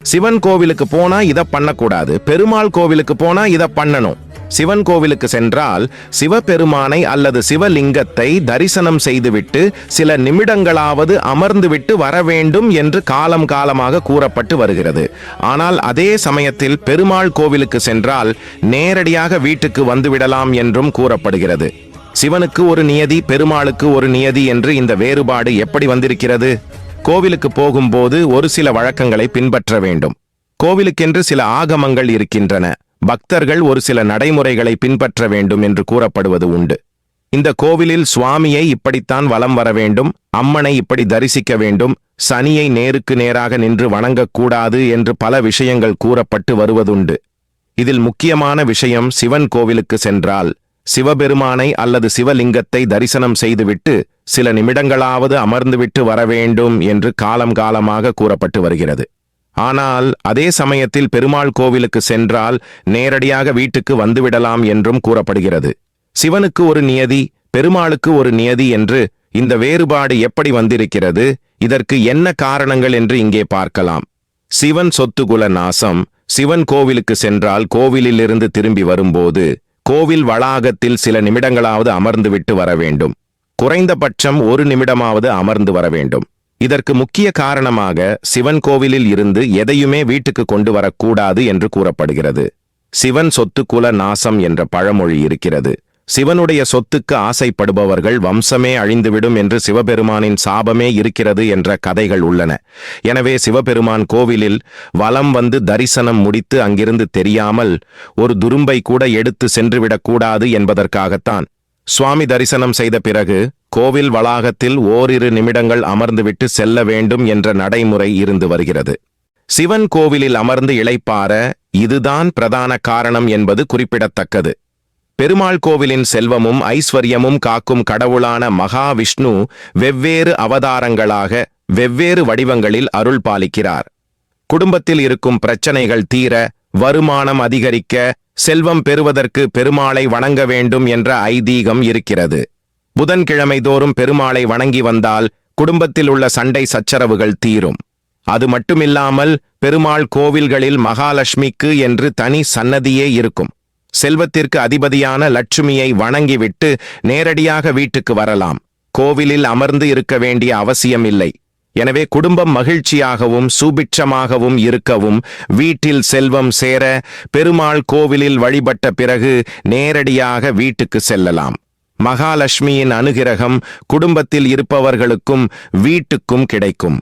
சிவன் கோவிலுக்கு போனா இத பண்ணக்கூடாது, பெருமாள் கோவிலுக்கு போனா இத பண்ணணும். சிவன் கோவிலுக்கு சென்றால் சிவபெருமானை அல்லது சிவலிங்கத்தை தரிசனம் செய்துவிட்டு சில நிமிடங்களாவது அமர்ந்துவிட்டு வர வேண்டும் என்று காலம் காலமாக கூறப்பட்டு வருகிறது. ஆனால் அதே சமயத்தில் பெருமாள் கோவிலுக்கு சென்றால் நேரடியாக வீட்டுக்கு வந்துவிடலாம் என்றும் கூறப்படுகிறது. சிவனுக்கு ஒரு நியதி, பெருமாளுக்கு ஒரு நியதி என்று இந்த வேறுபாடு எப்படி வந்திருக்கிறது? கோவிலுக்கு போகும்போது ஒரு சில வழக்கங்களை பின்பற்ற வேண்டும். கோவிலுக்கென்று சில ஆகமங்கள் இருக்கின்றன. பக்தர்கள் ஒரு சில நடைமுறைகளை பின்பற்ற வேண்டும் என்று கூறப்படுவது உண்டு. இந்த கோவிலில் சுவாமியை இப்படித்தான் வலம் வர வேண்டும், அம்மனை இப்படி தரிசிக்க வேண்டும், சனியை நேருக்கு நேராக நின்று வணங்கக்கூடாது என்று பல விஷயங்கள் கூறப்பட்டு வருவதுண்டு. இதில் முக்கியமான விஷயம், சிவன் கோவிலுக்கு சென்றால் சிவபெருமானை அல்லது சிவலிங்கத்தை தரிசனம் செய்துவிட்டு சில நிமிடங்களாவது அமர்ந்துவிட்டு வர வேண்டும் என்று காலம் காலமாக கூறப்பட்டு வருகிறது. ஆனால் அதே சமயத்தில் பெருமாள் கோவிலுக்கு சென்றால் நேரடியாக வீட்டுக்கு வந்துவிடலாம் என்றும் கூறப்படுகிறது. சிவனுக்கு ஒரு நியதி, பெருமாளுக்கு ஒரு நியதி என்று இந்த வேறுபாடு எப்படி வந்திருக்கிறது? இதற்கு என்ன காரணங்கள் என்று இங்கே பார்க்கலாம். சிவன் சொத்துகுல நாசம். சிவன் கோவிலுக்கு சென்றால் கோவிலிலிருந்து திரும்பி வரும்போது கோவில் வளாகத்தில் சில நிமிடங்களாவது அமர்ந்துவிட்டு வர வேண்டும். குறைந்தபட்சம் ஒரு நிமிடமாவது அமர்ந்து வர வேண்டும். இதற்கு முக்கிய காரணமாக சிவன் கோவிலில் இருந்து எதையுமே வீட்டுக்கு கொண்டு வரக்கூடாது என்று கூறப்படுகிறது. சிவன் சொத்துக்குல நாசம் என்ற பழமொழி இருக்கிறது. சிவனுடைய சொத்துக்கு ஆசைப்படுபவர்கள் வம்சமே அழிந்துவிடும் என்று சிவபெருமானின் சாபமே இருக்கிறது என்ற கதைகள் உள்ளன. எனவே சிவபெருமான் கோவிலில் வலம் வந்து தரிசனம் முடித்து அங்கிருந்து தெரியாமல் ஒரு துரும்பை கூட எடுத்து சென்றுவிடக்கூடாது என்பதற்காகத்தான் சுவாமி தரிசனம் செய்த பிறகு கோவில் வளாகத்தில் ஓரிரு நிமிடங்கள் அமர்ந்துவிட்டு செல்ல வேண்டும் என்ற நடைமுறை இருந்து வருகிறது. சிவன் கோவிலில் அமர்ந்து இளைப்பாற இதுதான் பிரதான காரணம் என்பது குறிப்பிடத்தக்கது. பெருமாள் கோவிலின் செல்வமும் ஐஸ்வர்யமும் காக்கும் கடவுளான மகாவிஷ்ணு வெவ்வேறு அவதாரங்களாக வெவ்வேறு வடிவங்களில் அருள் பாலிக்கிறார். குடும்பத்தில் இருக்கும் பிரச்சனைகள் தீர, வருமானம் அதிகரிக்க, செல்வம் பெறுவதற்கு பெருமாளை வணங்க வேண்டும் என்ற ஐதீகம் இருக்கிறது. புதன்கிழமை தோறும் பெருமாளை வணங்கி வந்தால் குடும்பத்தில் உள்ள சண்டை சச்சரவுகள் தீரும். அது மட்டுமில்லாமல் பெருமாள் கோவில்களில் மகாலட்சுமிக்கு என்று தனி சன்னதியே இருக்கும். செல்வத்திற்கு அதிபதியான லட்சுமியை வணங்கிவிட்டு நேரடியாக வீட்டுக்கு வரலாம். கோவிலில் அமர்ந்து இருக்க வேண்டிய அவசியம் இல்லை. எனவே குடும்பம் மகிழ்ச்சியாகவும் சுபிட்சமாகவும் இருக்கவும், வீட்டில் செல்வம் சேர பெருமாள் கோவிலில் வழிபட்ட பிறகு நேரடியாக வீட்டுக்கு செல்லலாம். மகாலட்சுமியின் அனுகிரகம் குடும்பத்தில் இருப்பவர்களுக்கும் வீட்டுக்கும் கிடைக்கும்.